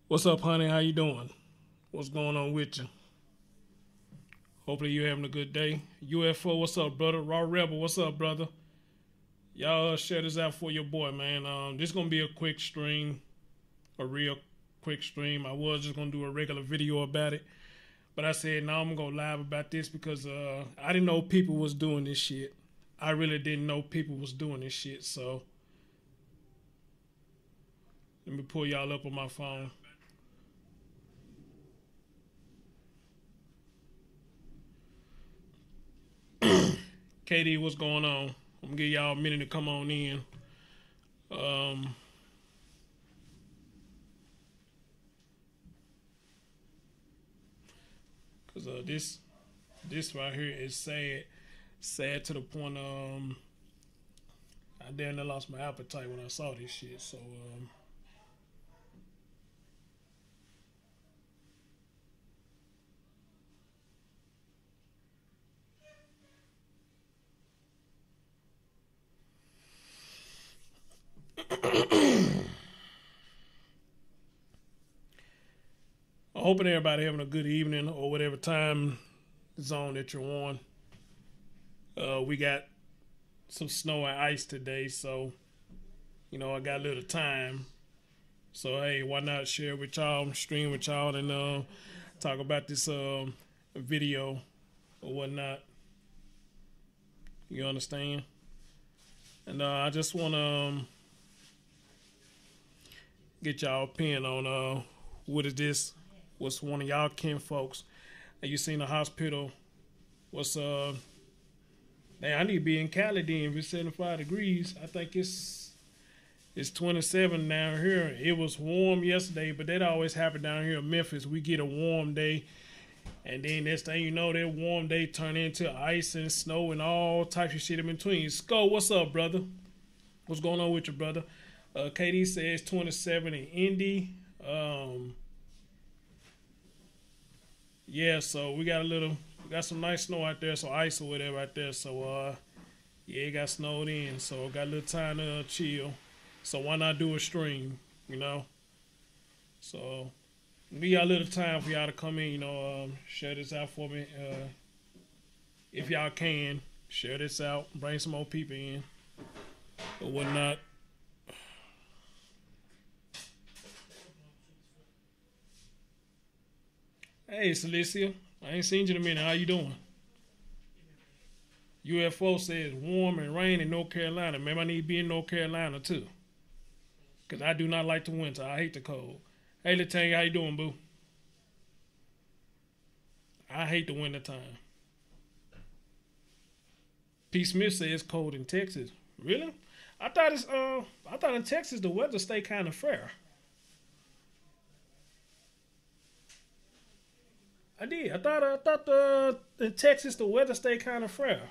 What's up, honey? How you doing? What's going on with you? Hopefully you're having a good day. UFO, what's up, brother? Raw Rebel, what's up, brother? Y'all share this out for your boy, man. This gonna be a quick stream, a real quick stream. I was just gonna do a regular video about it, but I said now I'm gonna go live about this because I didn't know people was doing this shit. I really didn't know people was doing this shit. So let me pull y'all up on my phone. KD, what's going on? I'm gonna give y'all a minute to come on in. Um, Cause this right here is sad to the point. I damn near lost my appetite when I saw this shit. So I'm hoping everybody having a good evening or whatever time zone that you're on. We got some snow and ice today, so I got a little time. So hey, why not share with y'all, stream with y'all, and talk about this video or whatnot. You understand? And I just want to get y'all opinion on what is this? What's one of y'all kin folks? And you seen the hospital? What's Man, I need to be in Cali then. If it's 75 degrees, I think it's 27 down here. It was warm yesterday, but that always happen down here in Memphis. We get a warm day, and then next thing you know, that warm day turn into ice and snow and all types of shit in between. Skull, what's up, brother? What's going on with you, brother? KD says 27 in Indy. Yeah, so we got some nice snow out there, so ice or whatever out there. So yeah, it got snowed in, so got a little time to chill. So why not do a stream, So give y'all a little time for y'all to come in, share this out for me. If y'all can, share this out, bring some more people in or whatnot. Hey, Celicia, I ain't seen you in a minute. How you doing? UFO says warm and rain in North Carolina. Maybe I need to be in North Carolina too. Because I do not like the winter. I hate the cold. Hey, Latanya, how you doing, boo? I hate the winter time. P. Smith says it's cold in Texas. Really? I thought in Texas the weather stay kind of fair. I did. I thought in Texas the weather stay kind of fair.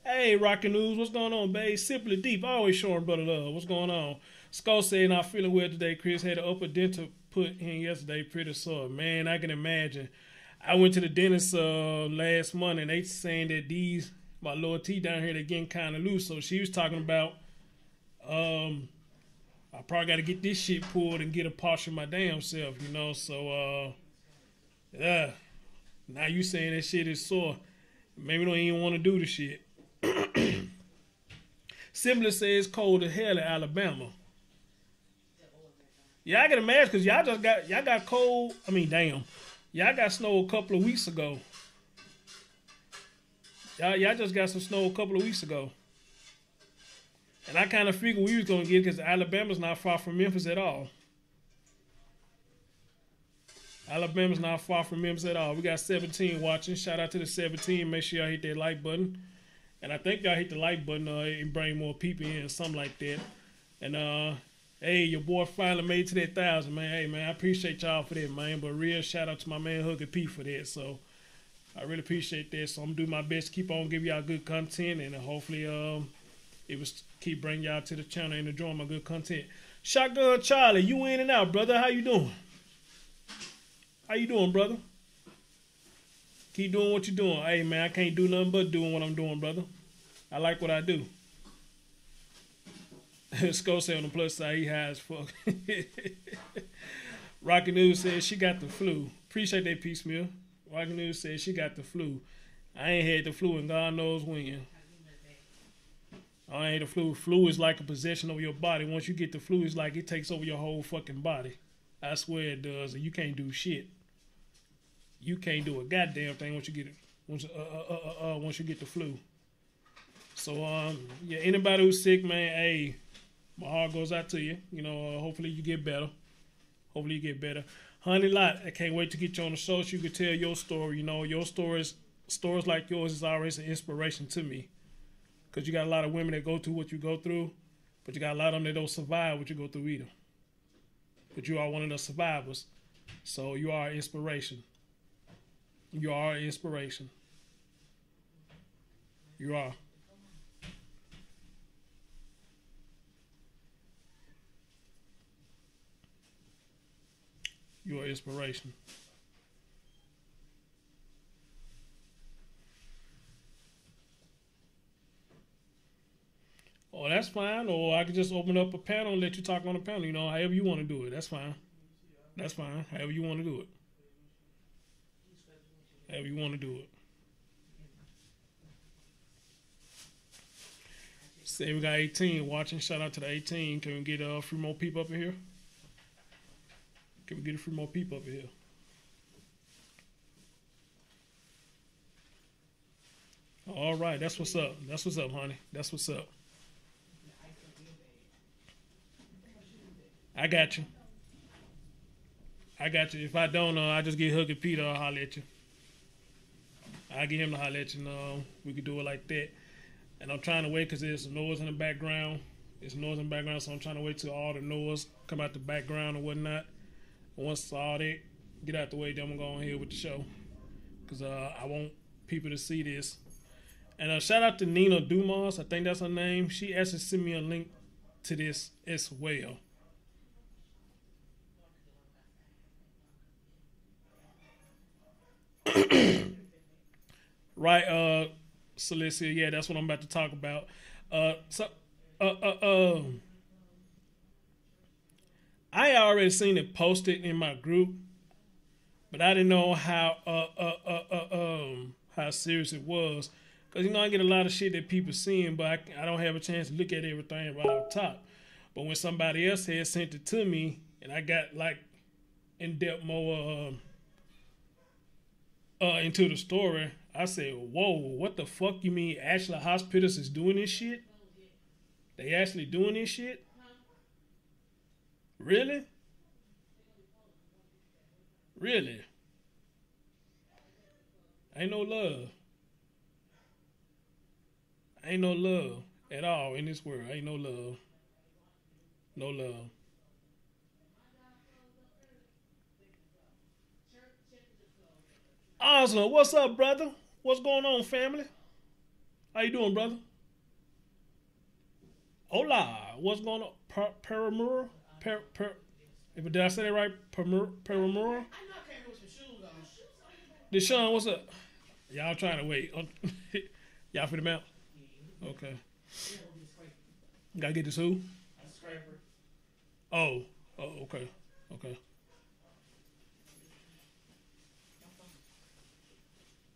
Hey, Rocky News, what's going on, babe? Simply Deep, always showing brother love. What's going on? Skull said, not feeling well today. Chris had an upper dental put in yesterday, pretty sore. Man, I can imagine. I went to the dentist last month, and they saying that my lower teeth down here, they're getting kind of loose. So she was talking about, I probably got to get this shit pulled and get a partial my damn self, So, yeah. Now you saying that shit is sore. Maybe don't even want to do the shit. Similar says cold as hell in Alabama. Yeah, I can imagine because y'all got cold. I mean, damn, y'all got snow a couple of weeks ago. Y'all just got some snow a couple of weeks ago, and I kind of figured we was gonna get it because Alabama's not far from Memphis at all. Alabama's not far from Memphis at all. We got 17 watching. Shout out to the 17. Make sure y'all hit that like button. And I think y'all hit the like button and bring more people in or something like that. And hey, your boy finally made it to that 1,000, man. Hey, man, I appreciate y'all for that, man. But real shout out to my man Hugger P for that. So I really appreciate that. So I'm gonna do my best to keep on giving y'all good content, and hopefully it was keep bringing y'all to the channel and enjoying my good content. Shotgun Charlie, you in and out, brother. How you doing? How you doing, brother? Keep doing what you're doing. Hey, man, I can't do nothing but doing what I'm doing, brother. I like what I do. Skull say on the plus side, he high as fuck. Rocky News said she got the flu. Appreciate that piecemeal. Rocky News said she got the flu. I ain't had the flu and God knows when. I ain't the flu. Flu is like a possession of your body. Once you get the flu, it's like it takes over your whole fucking body. I swear it does, and you can't do shit. You can't do a goddamn thing once you get it. Once you get the flu. So yeah, anybody who's sick, man, hey, my heart goes out to you. You know, hopefully you get better. Hopefully you get better. Honey Lot, I can't wait to get you on the show so you can tell your story. You know, your stories like yours is always an inspiration to me. Because you got a lot of women that go through what you go through, but you got a lot of them that don't survive what you go through either. But you are one of the survivors. So you are an inspiration. You are an inspiration. You are. You are inspiration. Oh, that's fine. Or I could just open up a panel and let you talk on the panel. You know, however you want to do it. That's fine. That's fine. However you want to do it. However you want to do it. Say we got 18 watching. Shout out to the 18. Can we get a few more people up in here? Can we get a few more people up in here? All right. That's what's up. That's what's up, honey. That's what's up. I got you. I got you. If I don't know, I just get Huggy Peter. I'll holler at you. I'll get him to holler at you. No, we could do it like that. And I'm trying to wait because there's noise in the background. There's noise in the background, so I'm trying to wait till all the noise come out the background and whatnot. And once all that get out the way, then I'm going to go ahead with the show. Because I want people to see this. And shout out to Nina Dumas. I think that's her name. She actually sent me a link to this as well. Right, Celicia, yeah, that's what I'm about to talk about. I already seen it posted in my group, but I didn't know how serious it was. Cause you know I get a lot of shit that people seeing, but I don't have a chance to look at everything right off top. But when somebody else had sent it to me, and I got like in depth more into the story, I said, whoa, what the fuck you mean Ashley Hospitals is doing this shit? They actually doing this shit? Really? Really? Ain't no love. Ain't no love at all in this world. Ain't no love. No love. Oslo, what's up, brother? What's going on, family? How you doing, brother? Hola, what's going on? Paramura? Did I say that right? Paramura? Deshaun, what's up? Y'all trying to wait. Y'all for the mount? Okay. Gotta get this who? Oh. Oh, okay. Okay.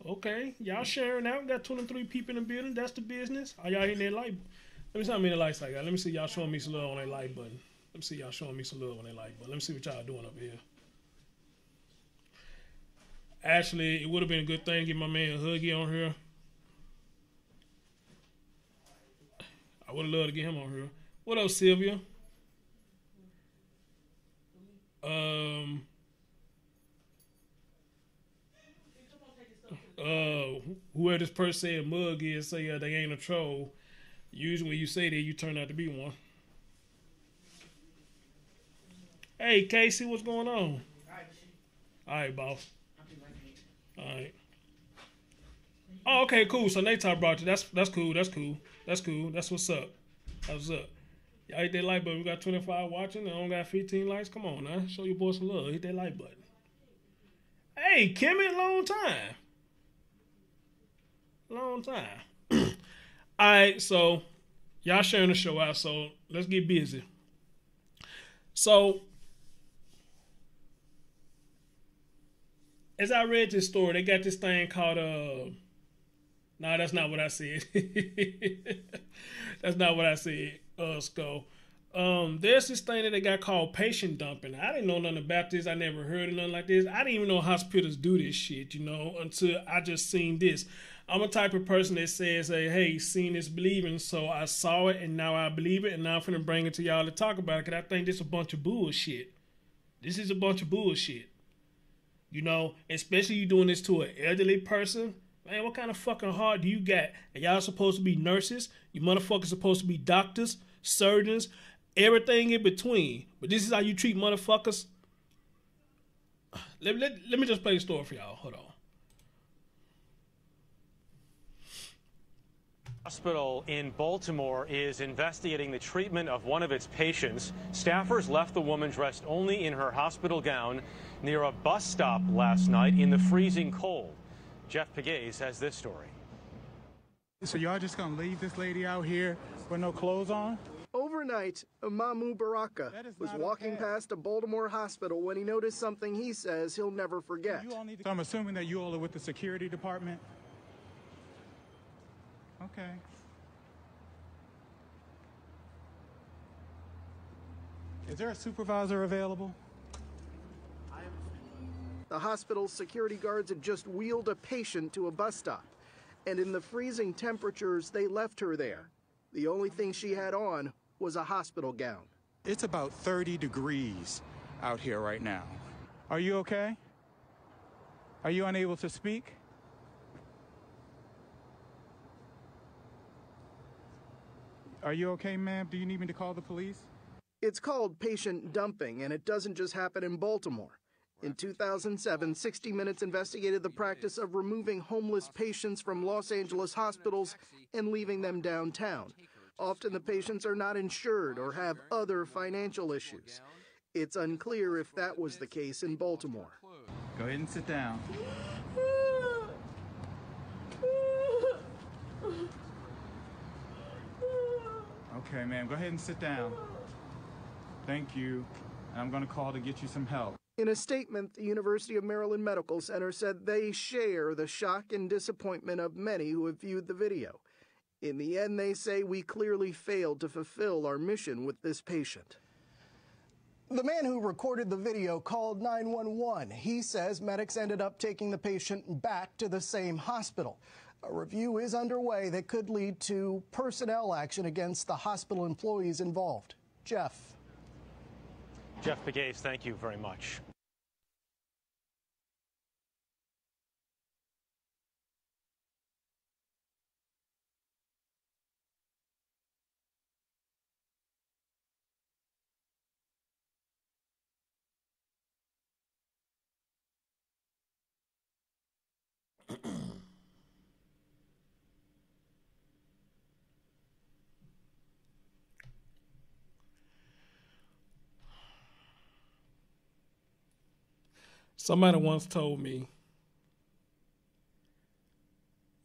Okay. Y'all sharing out. We got 23 people in the building. That's the business. Are y'all hitting that like? Let me see how many lights I got. Let me see y'all showing me some love on that like button. Let me see y'all showing me some love on that like button. Let me see what y'all doing up here. Actually, it would have been a good thing to get my man Huggy on here. I would have loved to get him on here. What up, Sylvia? Whoever this person said mug is, say they ain't a troll. Usually when you say that, you turn out to be one. Hey, Casey, what's going on? All right, boss. All right. Oh, okay, cool. So Nate brought you. That's cool. That's cool. That's cool. That's what's up. That's what's up. Y'all hit that like button. We got 25 watching and I only got 15 likes. Come on now. Show your boy some love. Hit that like button. Hey, Kimmy, long time. Long time. All right, so y'all sharing the show out, so let's get busy. So as I read this story, they got this thing called no, that's not what I said. That's not what I said, Skull. There's this thing that they got called patient dumping. I didn't know nothing about this. I never heard of nothing like this. I didn't even know hospitals do this shit, until I just seen this. I'm a type of person that says, hey, seeing is believing, so I saw it and now I believe it, and now I'm finna bring it to y'all to talk about it, because I think this is a bunch of bullshit. This is a bunch of bullshit. Especially you doing this to an elderly person. Man, what kind of fucking heart do you got? And y'all supposed to be nurses. You motherfuckers supposed to be doctors, surgeons, everything in between. But this is how you treat motherfuckers. Let me just play the story for y'all. Hold on. Hospital in Baltimore is investigating the treatment of one of its patients. Staffers left the woman dressed only in her hospital gown near a bus stop last night in the freezing cold. Jeff Pegues has this story. So y'all just gonna leave this lady out here with no clothes on? Overnight, Mamu Baraka was walking past a Baltimore hospital when he noticed something he says he'll never forget. So I'm assuming that you all are with the security department? Okay. Is there a supervisor available? The hospital's security guards had just wheeled a patient to a bus stop, and in the freezing temperatures, they left her there. The only thing she had on was a hospital gown. It's about 30 degrees out here right now. Are you okay? Are you unable to speak? Are you okay, ma'am? Do you need me to call the police? It's called patient dumping, and it doesn't just happen in Baltimore. In 2007, 60 Minutes investigated the practice of removing homeless patients from Los Angeles hospitals and leaving them downtown. Often the patients are not insured or have other financial issues. It's unclear if that was the case in Baltimore. Go ahead and sit down. Okay, ma'am, go ahead and sit down. Thank you. I'm going to call to get you some help. In a statement, the University of Maryland Medical Center said they share the shock and disappointment of many who have viewed the video. In the end, they say we clearly failed to fulfill our mission with this patient. The man who recorded the video called 911. He says medics ended up taking the patient back to the same hospital. A review is underway that could lead to personnel action against the hospital employees involved. Jeff. Jeff Pegues, thank you very much. Somebody once told me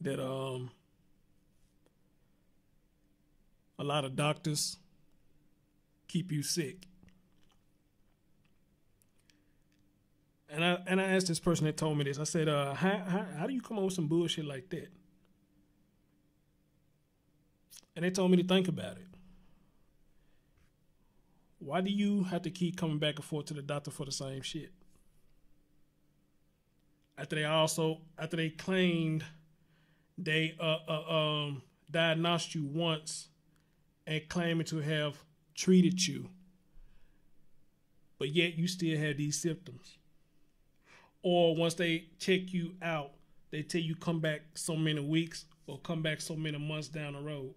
that a lot of doctors keep you sick. And I asked this person that told me this. I said, how do you come up with some bullshit like that? And they told me to think about it. Why do you have to keep coming back and forth to the doctor for the same shit? After they claimed they diagnosed you once and claiming to have treated you, but yet you still have these symptoms. Or once they check you out, they tell you come back so many weeks or come back so many months down the road.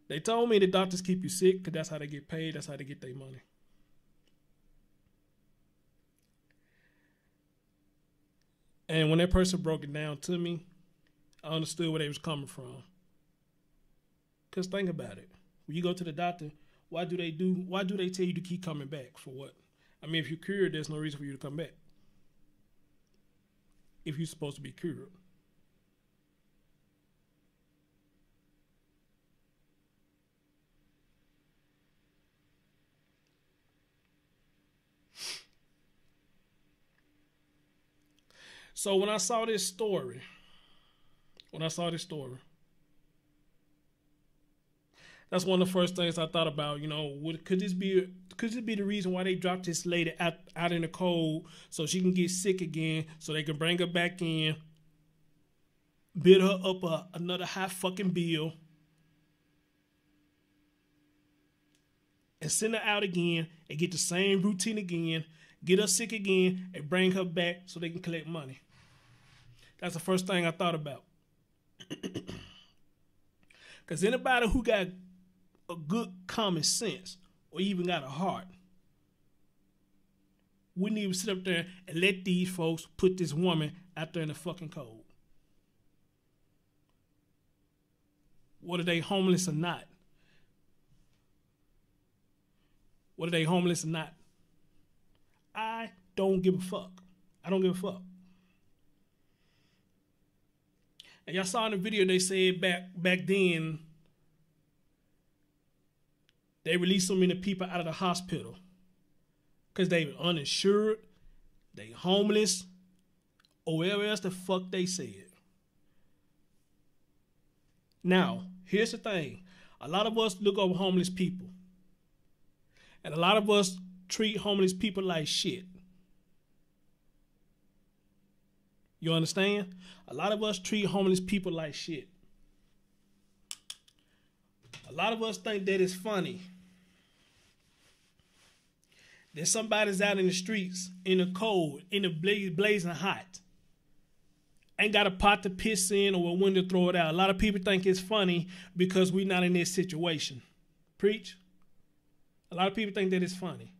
They told me the doctors keep you sick because that's how they get paid, that's how they get their money. And when that person broke it down to me, I understood where they was coming from. Because think about it. When you go to the doctor, why do they tell you to keep coming back? For what? I mean, if you're cured, there's no reason for you to come back. If you're supposed to be cured. So when I saw this story, that's one of the first things I thought about. You know, could this be the reason why they dropped this lady out in the cold so she can get sick again, so they can bring her back in, bid her up another high fucking bill, and send her out again and get the same routine again, get her sick again, and bring her back so they can collect money? That's the first thing I thought about. Because anybody who got a good common sense or even got a heart wouldn't even sit up there and let these folks put this woman out there in the fucking cold. Whether they homeless or not. Whether they homeless or not. I don't give a fuck. I don't give a fuck. And y'all saw in the video they said back then they released so many people out of the hospital because they were uninsured, they homeless, or whatever else the fuck they said. Now, here's the thing. A lot of us look over homeless people. And a lot of us treat homeless people like shit. You understand? A lot of us treat homeless people like shit. A lot of us think that it's funny that somebody's out in the streets, in the cold, in the blazing hot, ain't got a pot to piss in or a window to throw it out. A lot of people think it's funny because we're not in this situation. Preach. A lot of people think that it's funny.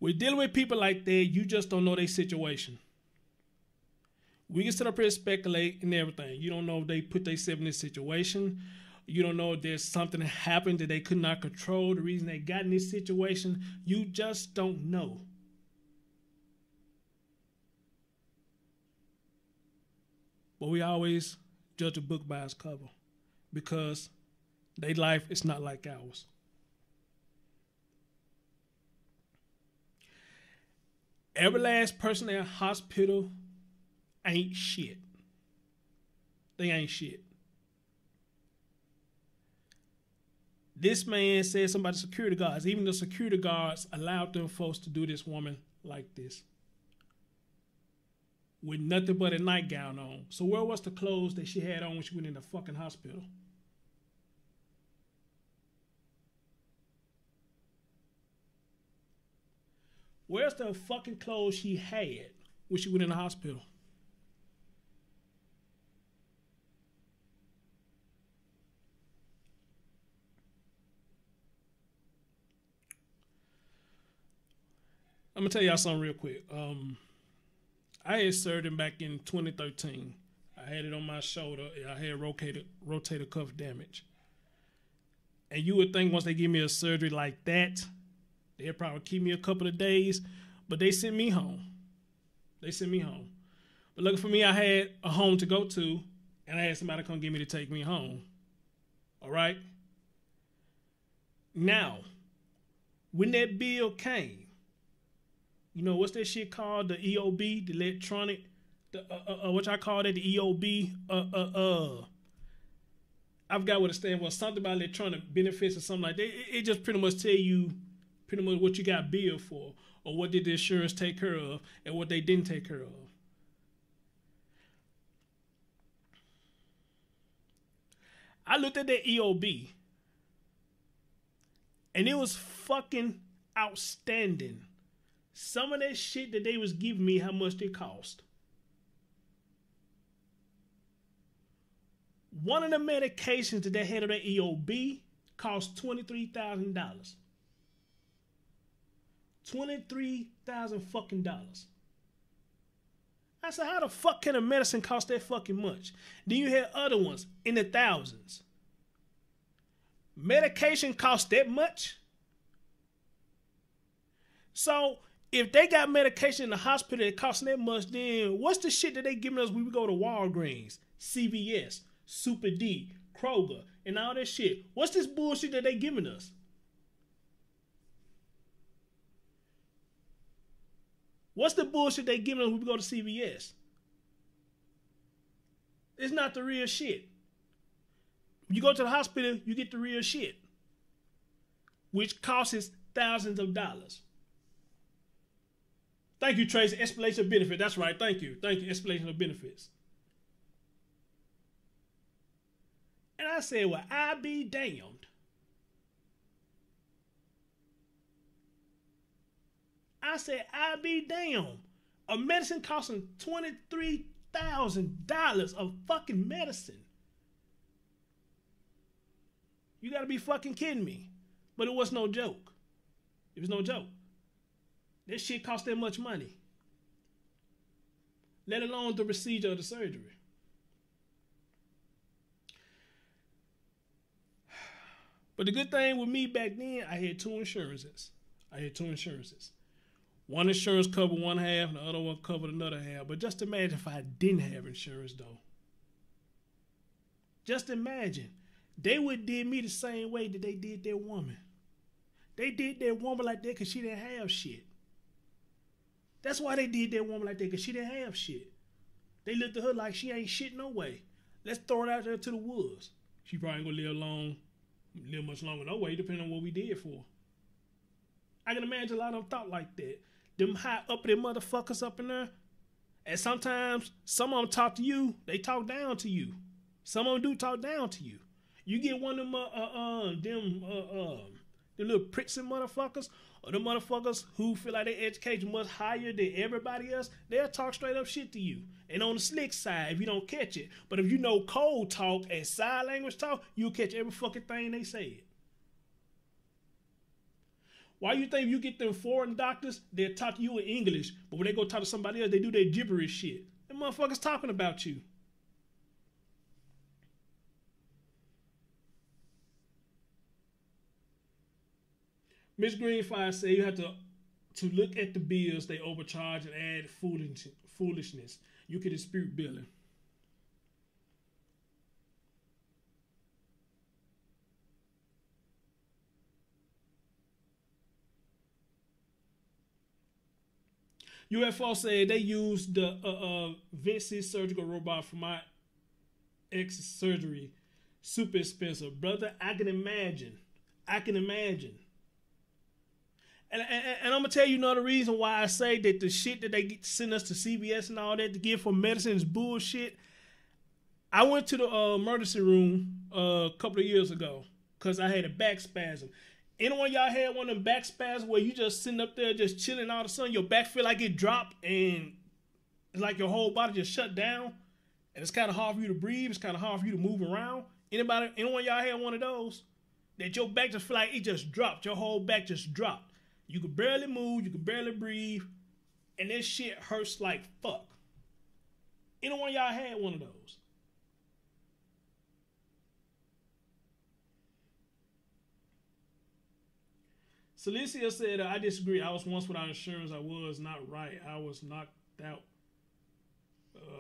We're dealing with people like that. You just don't know their situation. We can sit up here and speculate and everything. You don't know if they put themselves in this situation. You don't know if there's something that happened that they could not control. The reason they got in this situation. You just don't know. But we always judge a book by its cover because their life is not like ours. Every last person in a hospital ain't shit. They ain't shit. This man said something about the security guards. Even the security guards allowed them folks to do this woman like this. With nothing but a nightgown on. So where was the clothes that she had on when she went in the fucking hospital? Where's the fucking clothes she had when she went in the hospital? I'm gonna tell y'all something real quick. I had surgery back in 2013. I had it on my shoulder. I had rotator cuff damage. And you would think once they give me a surgery like that, they'll probably keep me a couple of days, but they sent me home. But lucky for me, I had a home to go to, and I had somebody come get me to take me home. All right? Now, when that bill came, you know, what's that shit called? The EOB, the electronic, what I call that, the EOB, I forgot what it stands for, something about electronic benefits or something like that. It just pretty much tell you pretty much what you got billed for, or what did the insurance take care of, and what they didn't take care of. I looked at that EOB, and it was fucking outstanding. Some of that shit that they was giving me, how much it cost. One of the medications that they had on that EOB cost $23,000. $23,000 fucking dollars. I said, how the fuck can a medicine cost that fucking much? Then you had other ones in the thousands. Medication costs that much? So if they got medication in the hospital that costs that much, then what's the shit that they giving us when we go to Walgreens, CVS, Super D, Kroger, and all that shit? What's this bullshit that they giving us? What's the bullshit they giving us when we go to CVS? It's not the real shit. When you go to the hospital, you get the real shit, which costs thousands of dollars. Thank you, Tracy. Escalation of benefit. That's right. Thank you. Thank you. Escalation of benefits. And I said, well, I be damned. I said, I be damned. A medicine costing $23,000 of fucking medicine. You gotta be fucking kidding me. But it was no joke. It was no joke. This shit cost that much money. Let alone the procedure of the surgery. But the good thing with me back then, I had two insurances. One insurance covered one half and the other one covered another half. But just imagine if I didn't have insurance though. Just imagine. They would did me the same way that they did their woman. They did their woman like that because she didn't have shit. That's why they did their woman like that, because she didn't have shit. They looked at her like she ain't shit no way. Let's throw it out there to the woods. She probably ain't gonna live much longer no way, depending on what we did for her. I can imagine a lot of them thought like that. Them high uppity motherfuckers up in there. And sometimes some of them talk to you, they talk down to you. Some of them do talk down to you. You get one of them little pricks and motherfuckers, or the motherfuckers who feel like their education much higher than everybody else, they'll talk straight up shit to you. And on the slick side, if you don't catch it. But if you know code talk and sign language talk, you'll catch every fucking thing they said. Why you think you get them foreign doctors, they'll talk to you in English, but when they go talk to somebody else, they do their gibberish shit. Them motherfuckers talking about you. Miss Greenfire said you have to look at the bills they overcharge and add foolishness. You can dispute billing. UFO said they used the Vince's surgical robot for my ex's surgery. Super expensive. Brother, I can imagine. And I'm going to tell you another reason why I say that the shit that they send us to CVS and all that to get for medicine is bullshit. I went to the emergency room a couple of years ago because I had a back spasm. Anyone y'all had one of them back spasms where you just sitting up there just chilling, all of a sudden your back feel like it dropped and it's like your whole body just shut down and it's kind of hard for you to breathe, it's kind of hard for you to move around? Anyone y'all had one of those? That your back just feel like it just dropped, your whole back just dropped. You could barely move, you could barely breathe, and this shit hurts like fuck. Anyone y'all had one of those? Celicia said, I disagree. I was once without insurance. I was not right. I was knocked out.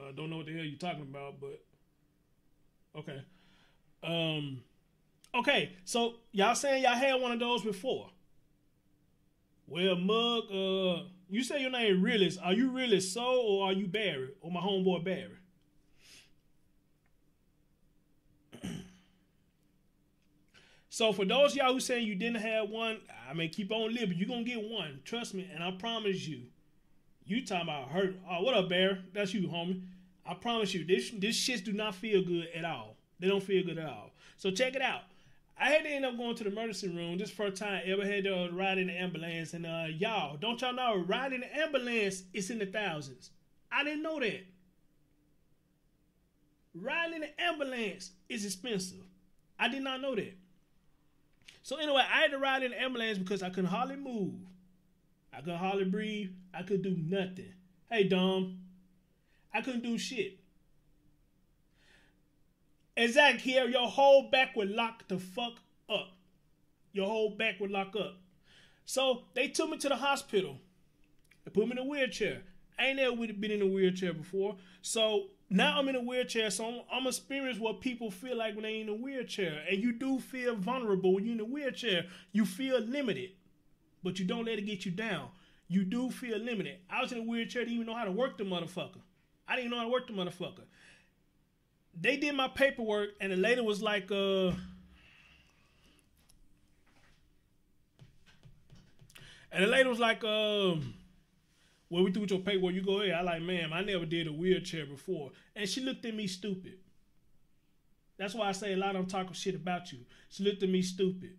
I don't know what the hell you're talking about, but okay. Okay, so y'all saying y'all had one of those before. Well, Mug, you say your name Realist. Are you Realist Soul or are you Barry? Or my homeboy Barry? So for those of y'all who saying you didn't have one, I mean, keep on living. You're going to get one. Trust me. And I promise you, you talking about hurt. Oh, what up, Barry? That's you, homie. I promise you, this shits do not feel good at all. They don't feel good at all. So check it out. I had to end up going to the emergency room. This first time I ever had to ride in the ambulance. And y'all, don't y'all know, riding the ambulance is in the thousands. I didn't know that. Riding in the ambulance is expensive. I did not know that. So anyway, I had to ride in the ambulance because I couldn't hardly move. I couldn't hardly breathe. I couldn't do nothing. Hey, Dom. I couldn't do shit. Exactly, here, your whole back would lock the fuck up. Your whole back would lock up. So they took me to the hospital. They put me in a wheelchair. I ain't never been in a wheelchair before. So now I'm in a wheelchair, so I'm experiencing what people feel like when they're in a wheelchair. And you do feel vulnerable when you're in a wheelchair. You feel limited, but you don't let it get you down. you do feel limited. I was in a wheelchair, didn't even know how to work the motherfucker. I didn't know how to work the motherfucker. They did my paperwork, and the lady was like, and the lady was like, well, we do with your paperwork, you go ahead. I like, ma'am, I never did a wheelchair before. And she looked at me stupid. That's why I say a lot of them talking shit about you. She looked at me stupid.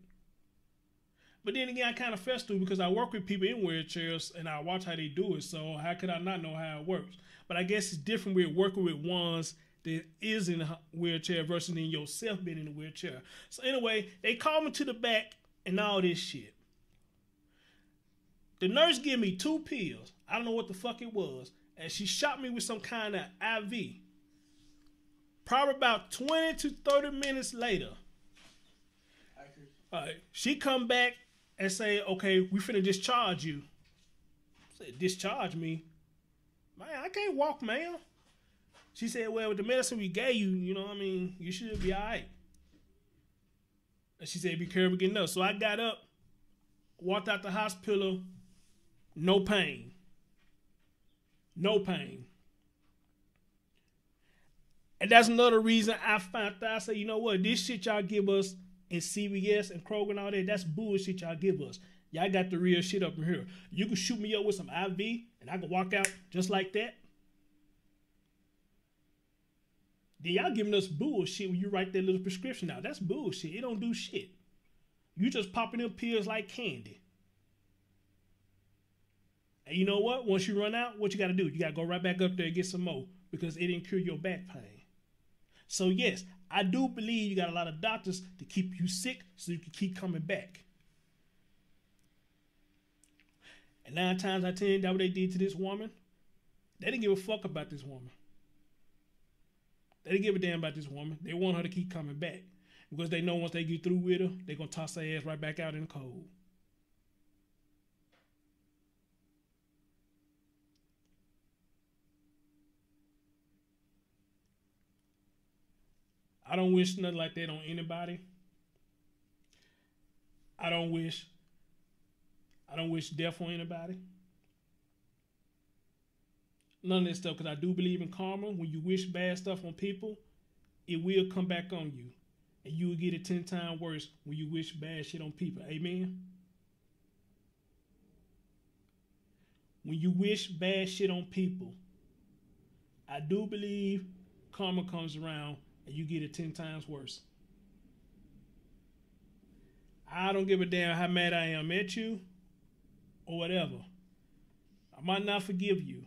But then again, I kind of felt stupid because I work with people in wheelchairs and I watch how they do it. So how could I not know how it works? But I guess it's different with working with ones that is in a wheelchair versus in yourself being in a wheelchair. So anyway, they called me to the back and all this shit. The nurse gave me 2 pills. I don't know what the fuck it was. And she shot me with some kind of IV. Probably about 20 to 30 minutes later, she come back and say, okay, we finna discharge you. I said, discharge me? Man, I can't walk, man. She said, well, with the medicine we gave you, you know what I mean, you should be all right. And she said, be careful getting up. So I got up, walked out the hospital, no pain. No pain. And that's another reason I found out. I said, you know what? This shit y'all give us in CVS and Kroger and all that, that's bullshit y'all give us. Y'all got the real shit up in here. You can shoot me up with some IV and I can walk out just like that. Then y'all giving us bullshit when you write that little prescription out. That's bullshit. It don't do shit. You just popping them pills like candy. And you know what? Once you run out, what you got to do? You got to go right back up there and get some more because it didn't cure your back pain. So yes, I do believe you got a lot of doctors to keep you sick so you can keep coming back. And 9 times out of 10, that's what they did to this woman. They didn't give a fuck about this woman. They didn't give a damn about this woman. They want her to keep coming back because they know once they get through with her, they're going to toss their ass right back out in the cold. I don't wish nothing like that on anybody. I don't wish death on anybody. None of that stuff, because I do believe in karma. When you wish bad stuff on people, it will come back on you. And you will get it 10 times worse when you wish bad shit on people. Amen? When you wish bad shit on people, I do believe karma comes around and you get it 10 times worse. I don't give a damn how mad I am at you or whatever. I might not forgive you,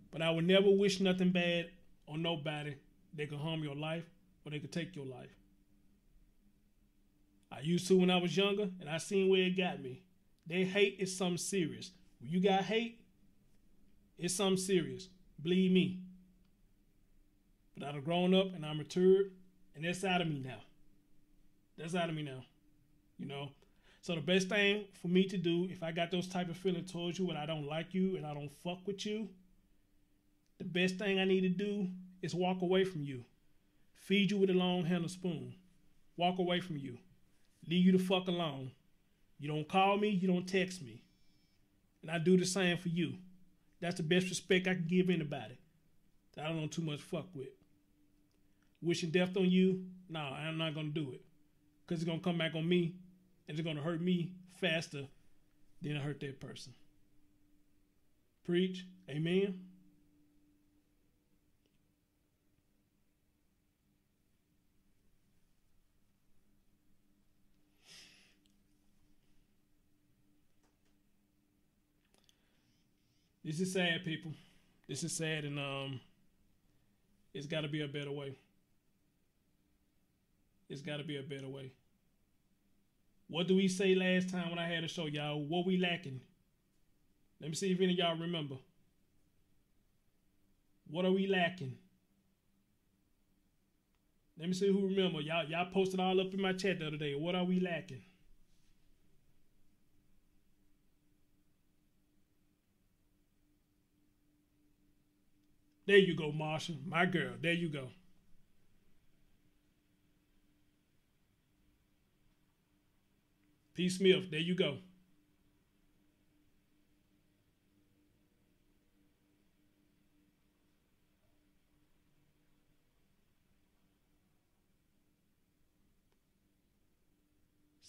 but I would never wish nothing bad on nobody that could harm your life or they could take your life. I used to when I was younger, and I seen where it got me. Their hate is something serious. When you got hate, it's something serious. Believe me. But I've grown up and I'm matured, and that's out of me now. That's out of me now. You know? So the best thing for me to do, if I got those type of feelings towards you and I don't like you and I don't fuck with you, the best thing I need to do is walk away from you. Feed you with a long-handled spoon. Walk away from you. Leave you the fuck alone. You don't call me, you don't text me. And I do the same for you. That's the best respect I can give anybody that I don't too much fuck with. Wishing death on you, no, I'm not going to do it. Because it's going to come back on me, and it's going to hurt me faster than it hurt that person. Preach. Amen. This is sad, people. This is sad, and it's got to be a better way. It's got to be a better way. What do we say last time when I had a show, y'all? What we lacking? Let me see if any of y'all remember. What are we lacking? Let me see who remember. Y'all posted all up in my chat the other day. What are we lacking? There you go, Marsha. My girl. There you go. P. Smith. There you go.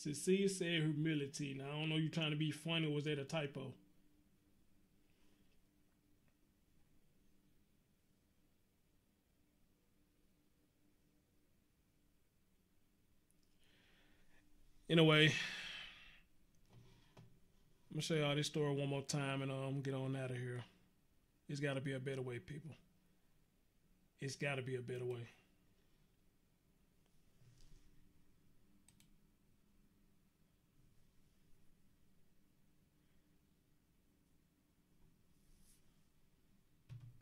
Cecilia said humility. Now, I don't know you trying to be funny or was that a typo? Anyway, I'm going to show y'all this story one more time and get on out of here. It's got to be a better way, people. It's got to be a better way.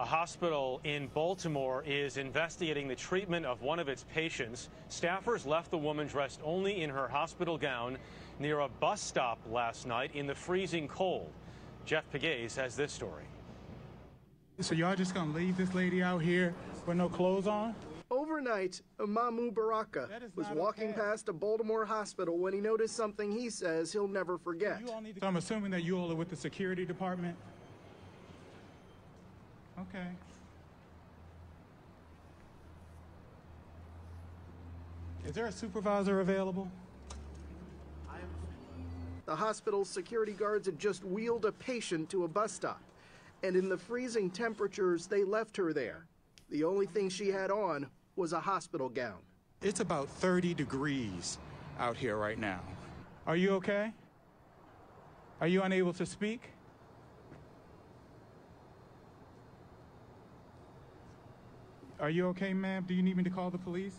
A hospital in Baltimore is investigating the treatment of one of its patients. Staffers left the woman dressed only in her hospital gown near a bus stop last night in the freezing cold. Jeff Pegues has this story. So y'all just gonna leave this lady out here with no clothes on? Overnight, Mamu Baraka was walking past a Baltimore hospital when he noticed something he says he'll never forget. So I'm assuming that you all are with the security department? Okay. Is there a supervisor available? The hospital's security guards had just wheeled a patient to a bus stop, and in the freezing temperatures, they left her there. The only thing she had on was a hospital gown. It's about 30 degrees out here right now. Are you okay? Are you unable to speak? Are you okay, ma'am? Do you need me to call the police?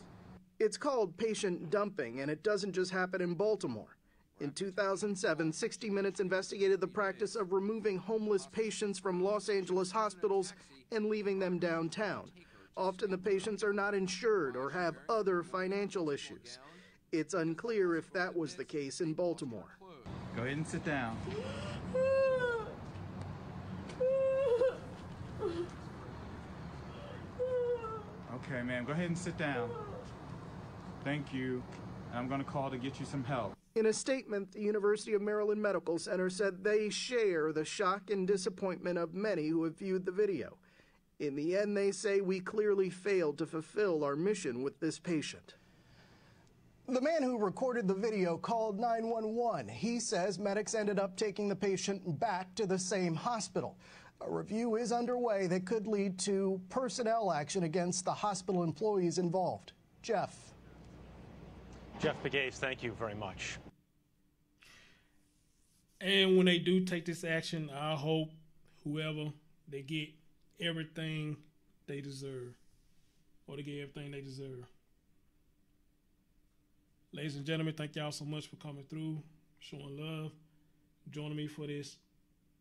It's called patient dumping, and it doesn't just happen in Baltimore. In 2007, 60 Minutes investigated the practice of removing homeless patients from Los Angeles hospitals and leaving them downtown. Often the patients are not insured or have other financial issues. It's unclear if that was the case in Baltimore. Go ahead and sit down. Okay, ma'am, go ahead and sit down. Thank you. I'm going to call to get you some help. In a statement, the University of Maryland Medical Center said they share the shock and disappointment of many who have viewed the video. In the end, they say we clearly failed to fulfill our mission with this patient. The man who recorded the video called 911. He says medics ended up taking the patient back to the same hospital. A review is underway that could lead to personnel action against the hospital employees involved. Jeff. Jeff Pegues, thank you very much. And when they do take this action, I hope whoever, they get everything they deserve, or they get everything they deserve. Ladies and gentlemen, thank y'all so much for coming through, showing love, joining me for this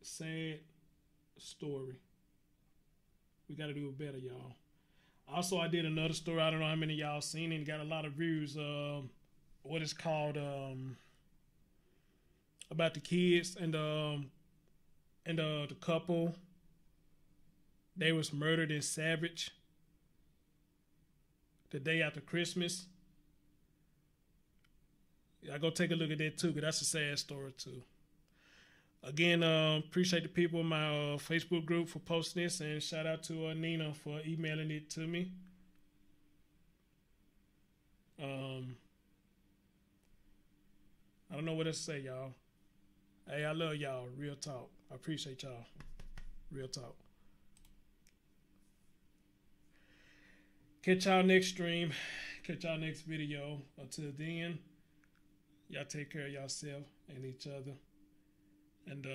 sad story. We got to do it better, y'all. Also, I did another story. I don't know how many of y'all seen it. Got a lot of views. What it's called, about the kids and the couple. They was murdered in Savage the day after Christmas. I go take a look at that too, because that's a sad story too. Again, appreciate the people in my Facebook group for posting this, and shout out to Nina for emailing it to me. I don't know what else to say, y'all. Hey, I love y'all. Real talk. I appreciate y'all. Real talk. Catch y'all next stream. Catch y'all next video. Until then, y'all take care of yourself and each other. And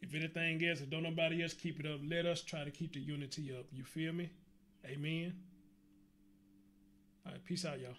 if anything else, if don't nobody else keep it up, let us try to keep the unity up. You feel me? Amen. All right, peace out, y'all.